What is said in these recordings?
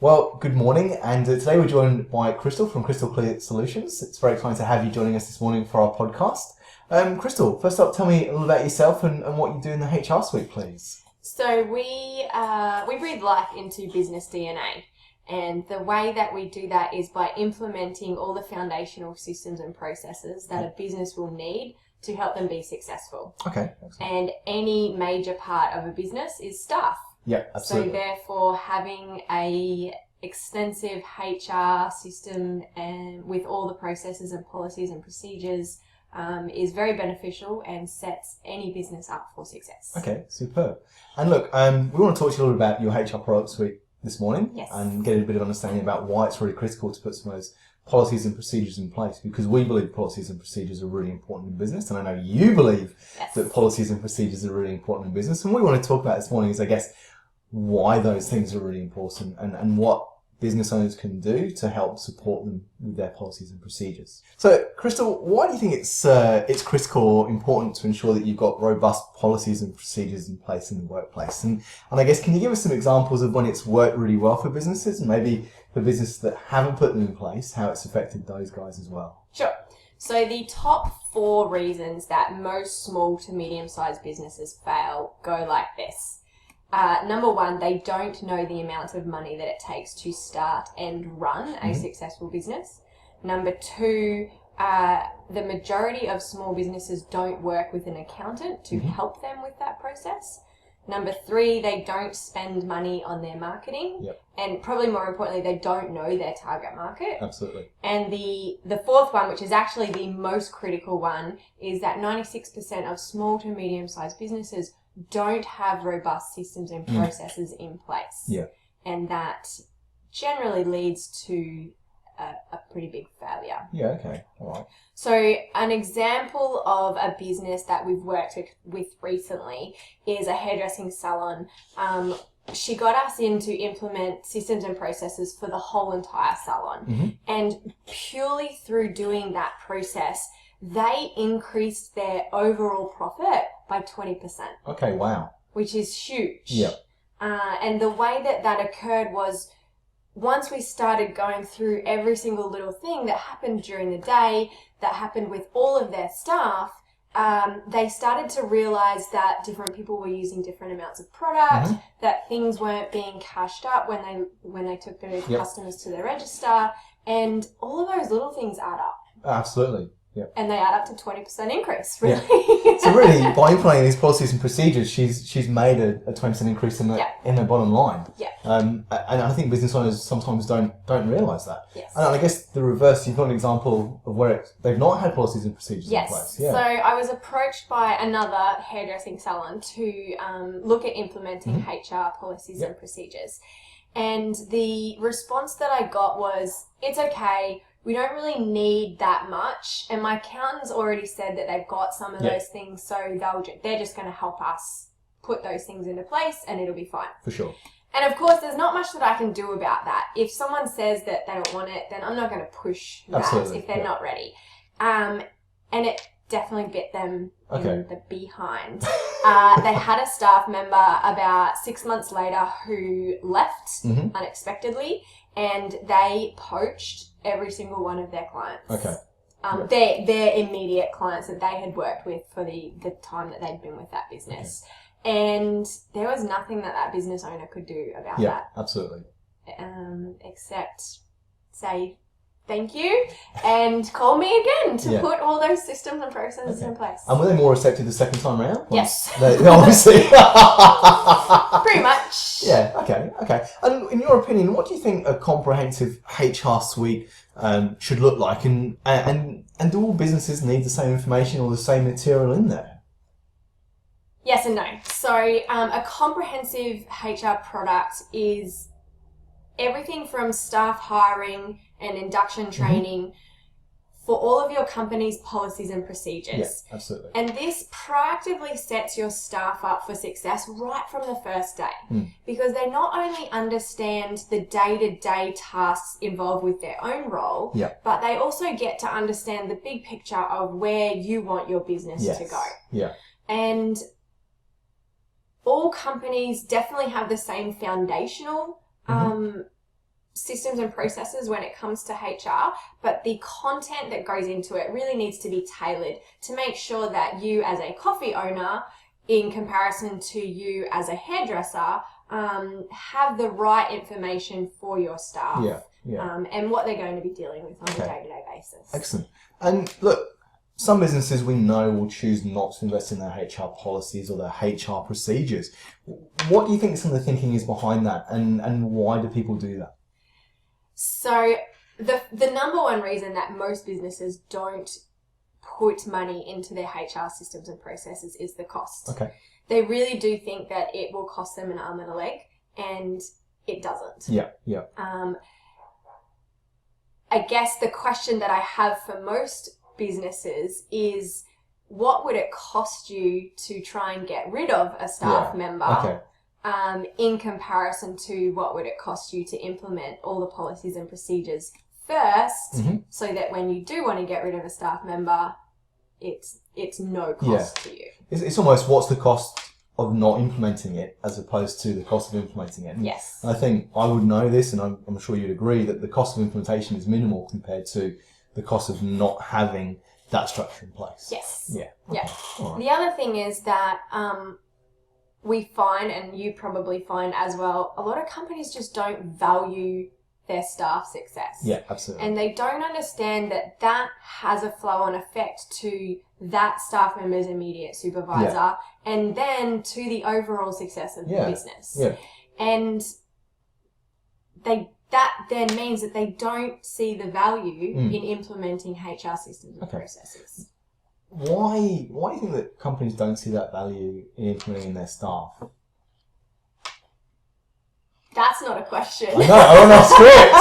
Well, good morning, and today we're joined by Krystle from Krystle Clear Solutions. It's very exciting to have you joining us this morning for our podcast. Krystle, first up, tell me a little about yourself and what you do in the HR suite, please. So we breathe life into business DNA, and the way that we do that is by implementing all the foundational systems and processes that a business will need to help them be successful. Okay. Excellent. And any major part of a business is staff. Yeah, absolutely. So therefore, having a extensive HR system and with all the processes and policies and procedures is very beneficial and sets any business up for success. Okay, superb. And look, we want to talk to you a little about your HR product suite this morning. Yes. And get a bit of understanding about why it's really critical to put some of those policies and procedures in place, because we believe policies and procedures are really important in business, and I know you believe that policies and procedures are really important in business. And what we want to talk about this morning is, I guess, why those things are really important and what business owners can do to help support them with their policies and procedures. So, Krystle, why do you think it's critical or important to ensure that you've got robust policies and procedures in place in the workplace? And I guess, can you give us some examples of when it's worked really well for businesses, and maybe for businesses that haven't put them in place, how it's affected those guys as well? Sure. So the top 4 reasons that most small to medium-sized businesses fail go like this. Number 1, they don't know the amount of money that it takes to start and run a successful business. Number 2, the majority of small businesses don't work with an accountant to help them with that process. Number 3, they don't spend money on their marketing. Yep. And probably more importantly, they don't know their target market. Absolutely. And the 4th one, which is actually the most critical one, is that 96% of small to medium-sized businesses don't have robust systems and processes in place. Yeah. And that generally leads to a pretty big failure. Yeah, okay. All right. So an example of a business that we've worked with recently is a hairdressing salon. She got us in to implement systems and processes for the whole entire salon. And purely through doing that process, they increased their overall profit by 20%. Okay, wow. Which is huge. Yeah. And the way that occurred was, once we started going through every single little thing that happened during the day, that happened with all of their staff, they started to realize that different people were using different amounts of product, that things weren't being cashed up when they took their customers to the register, and all of those little things add up. Absolutely. Yeah. And they add up to 20% increase, really. Yeah. So really, by implementing these policies and procedures, she's made a 20% increase in their bottom line. Yeah. And I think business owners sometimes don't realise that. Yes. And I guess the reverse, you've got an example of where they've not had policies and procedures in place. Yeah. So I was approached by another hairdressing salon to look at implementing HR policies and procedures. And the response that I got was, it's okay, we don't really need that much, and my accountant's already said that they've got some of those things, so they're just going to help us put those things into place, and it'll be fine. For sure. And of course, there's not much that I can do about that. If someone says that they don't want it, then I'm not going to push that if they're not ready. And it definitely bit them in the behind. They had a staff member about 6 months later who left unexpectedly, and they poached every single one of their clients. Okay. Their immediate clients that they had worked with for the time that they'd been with that business. And there was nothing that business owner could do about that. Yeah, absolutely. Except say thank you and call me again to put all those systems and processes in place. And were they more receptive the second time around? Yes. Obviously. Pretty much. Yeah, okay. And in your opinion, what do you think a comprehensive HR suite should look like? And do all businesses need the same information or the same material in there? Yes and no. So a comprehensive HR product is everything from staff hiring and induction training for all of your company's policies and procedures. Yes, absolutely. And this proactively sets your staff up for success right from the first day, because they not only understand the day-to-day tasks involved with their own role, but they also get to understand the big picture of where you want your business to go. Yeah. And all companies definitely have the same foundational systems and processes when it comes to HR, but the content that goes into it really needs to be tailored to make sure that you as a coffee owner, in comparison to you as a hairdresser, have the right information for your staff. And what they're going to be dealing with on a day-to-day basis. Excellent. And look, some businesses we know will choose not to invest in their HR policies or their HR procedures. What do you think some of the thinking is behind that, and why do people do that? So the number one reason that most businesses don't put money into their HR systems and processes is the cost. Okay. They really do think that it will cost them an arm and a leg, and it doesn't. Yeah. I guess the question that I have for most businesses is, what would it cost you to try and get rid of a staff member in comparison to what would it cost you to implement all the policies and procedures first, so that when you do want to get rid of a staff member, it's no cost to you. It's almost, what's the cost of not implementing it as opposed to the cost of implementing it. Yes. And I think I would know this, and I'm sure you'd agree, that the cost of implementation is minimal compared to the cost of not having that structure in place. Yes. Yeah. Yeah. All right. The other thing is that we find, and you probably find as well, a lot of companies just don't value their staff success. Yeah, absolutely. And they don't understand that that has a flow-on effect to that staff member's immediate supervisor, and then to the overall success of the business. Yeah. And that then means that they don't see the value in implementing HR systems and processes. Why do you think that companies don't see that value in implementing their staff? That's not a question. I know, I'm on script.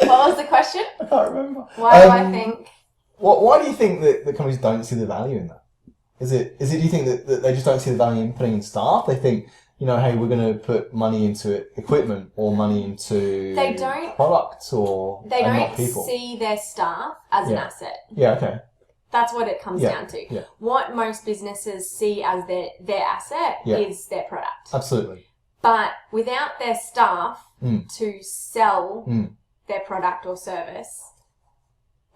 What was the question? I can't remember. Why do I think? Why do you think that the companies don't see the value in that? Is it? Do you think that they just don't see the value in putting in staff? They think, hey, we're going to put money into equipment or money into products, or they not don't people. See their staff as an asset. Yeah. Okay. That's what it comes down to. Yeah. What most businesses see as their asset is their product. Absolutely. But without their staff to sell their product or service,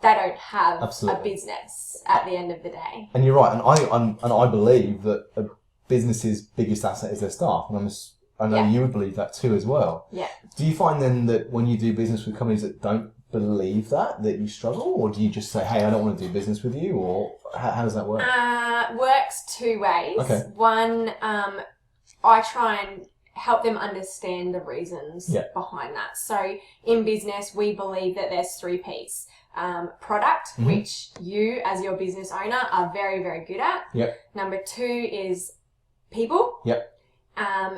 they don't have a business at the end of the day. And you're right, and I believe that a business's biggest asset is their staff, and I know you would believe that too as well. Yeah. Do you find then that when you do business with companies that don't believe that you struggle, or do you just say, hey, I don't want to do business with you, or how does that work? Works two ways. Okay. One, I try and help them understand the reasons behind that. So in business, we believe that there's 3 P's. Product, which you as your business owner are very, very good at. Yep. Number 2 is people. Yep.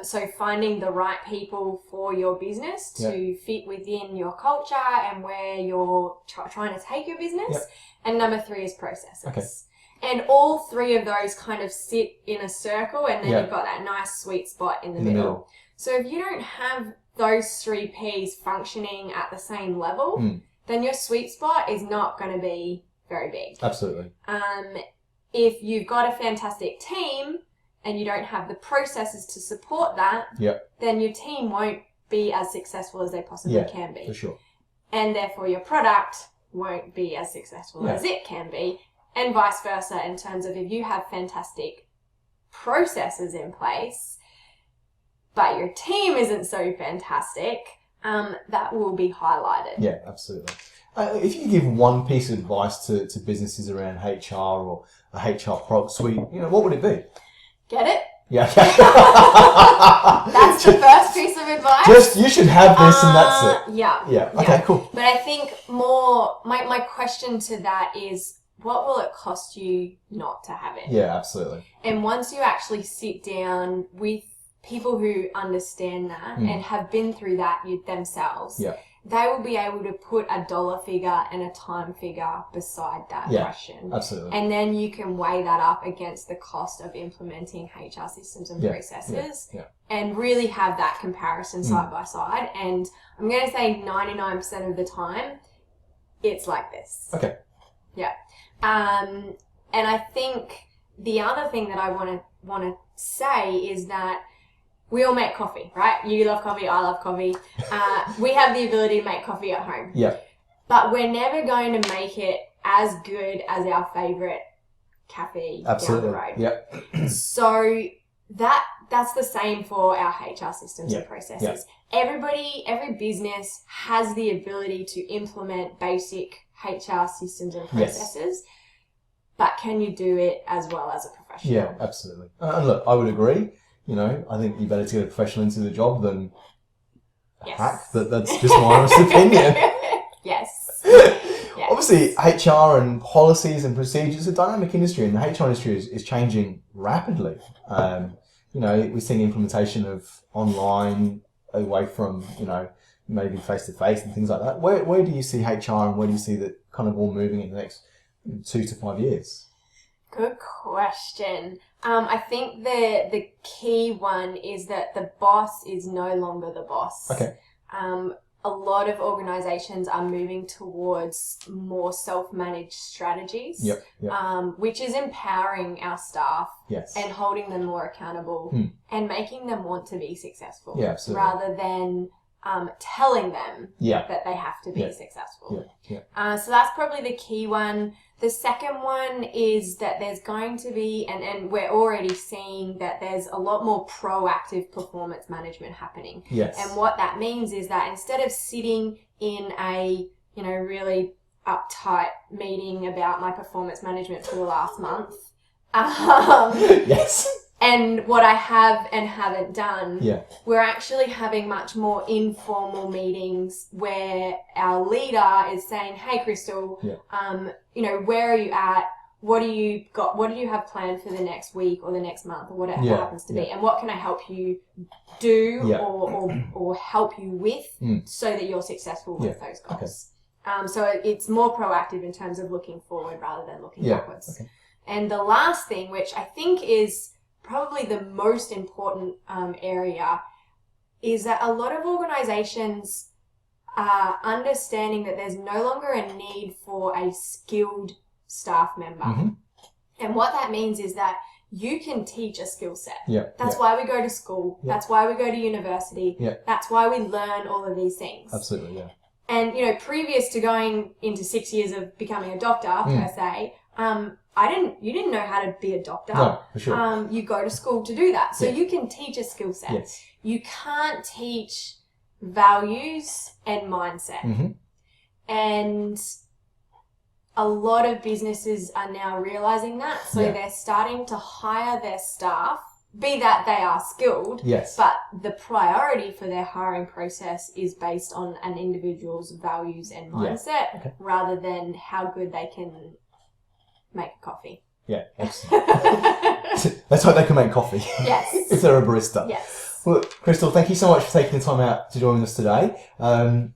So finding the right people for your business to fit within your culture and where you're trying to take your business. Yep. And number 3 is processes. Okay. And all 3 of those kind of sit in a circle, and then you've got that nice sweet spot in the middle. So if you don't have those 3 P's functioning at the same level, then your sweet spot is not going to be very big. Absolutely. If you've got a fantastic team and you don't have the processes to support that, then your team won't be as successful as they possibly can be. For sure. And therefore your product won't be as successful as it can be, and vice versa, in terms of if you have fantastic processes in place, but your team isn't so fantastic, that will be highlighted. Yeah, absolutely. If you give one piece of advice to businesses around HR or a HR product suite, what would it be? Get it? Yeah. Okay. That's the first piece of advice. You should have this and that's it. Yeah. Yeah. Okay, cool. But I think more, my question to that is, what will it cost you not to have it? Yeah, absolutely. And once you actually sit down with people who understand that and have been through that themselves, they will be able to put a dollar figure and a time figure beside that question. Absolutely. And then you can weigh that up against the cost of implementing HR systems and processes and really have that comparison side by side. And I'm going to say 99% of the time, it's like this. Okay. Yeah. And I think the other thing that I want to say is that we all make coffee, right? You love coffee, I love coffee. We have the ability to make coffee at home. Yeah. But we're never going to make it as good as our favourite cafe Absolutely. down the road. Yep. So that's the same for our HR systems and processes. Yep. Every business has the ability to implement basic HR systems and processes, but can you do it as well as a professional? Yeah, absolutely. And look, I would agree. You know, I think you're better to get a professional into the job than a hack. That's just my honest opinion. Yes. Obviously, HR and policies and procedures is a dynamic industry, and the HR industry is changing rapidly. You know, we're seeing implementation of online away from, you know, maybe face-to-face and things like that. Where do you see HR and where do you see that kind of all moving in the next 2 to 5 years? Good question. I think the key one is that the boss is no longer the boss. Okay. A lot of organisations are moving towards more self-managed strategies, which is empowering our staff and holding them more accountable and making them want to be successful rather than telling them that they have to be successful. So that's probably the key one. The second one is that there's going to be, and we're already seeing that there's a lot more proactive performance management happening. Yes. And what that means is that instead of sitting in a, you know, really uptight meeting about my performance management for the last month, and what I have and haven't done, we're actually having much more informal meetings where our leader is saying, hey, Krystle, you know, where are you at? What do you got? What do you have planned for the next week or the next month or whatever it happens to be? And what can I help you do or help you with so that you're successful with those goals? So it's more proactive in terms of looking forward rather than looking backwards. Okay. And the last thing, which I think is probably the most important area, is that a lot of organizations are understanding that there's no longer a need for a skilled staff member. And what that means is that you can teach a skill set. That's why we go to school. That's why we go to university. That's why we learn all of these things. Absolutely, And, you know, previous to going into 6 years of becoming a doctor, per se, you didn't know how to be a doctor. No, for sure. You go to school to do that. So you can teach a skill set. Yes. You can't teach values and mindset. And a lot of businesses are now realizing that. So they're starting to hire their staff, be that they are skilled. Yes. But the priority for their hiring process is based on an individual's values and mindset rather than how good they can make a coffee. Yeah, excellent. Let's hope they can make coffee. Yes. If they're a barista. Yes. Well, Krystle, thank you so much for taking the time out to join us today.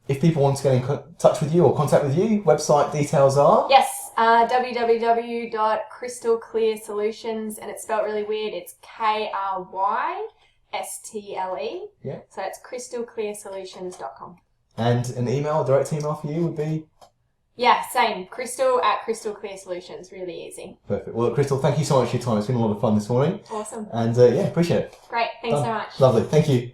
If people want to get in touch with you or contact with you, website details are? Yes, www.krystleclearsolutions, and it's spelled really weird. It's KRYSTLE. Yeah. So it's krystleclearsolutions.com. And an email, direct email for you would be? Yeah, same. Krystle at Krystle Clear Solutions. Really easy. Perfect. Well, Krystle, thank you so much for your time. It's been a lot of fun this morning. Awesome. And appreciate it. Great. Thanks so much. Lovely. Thank you.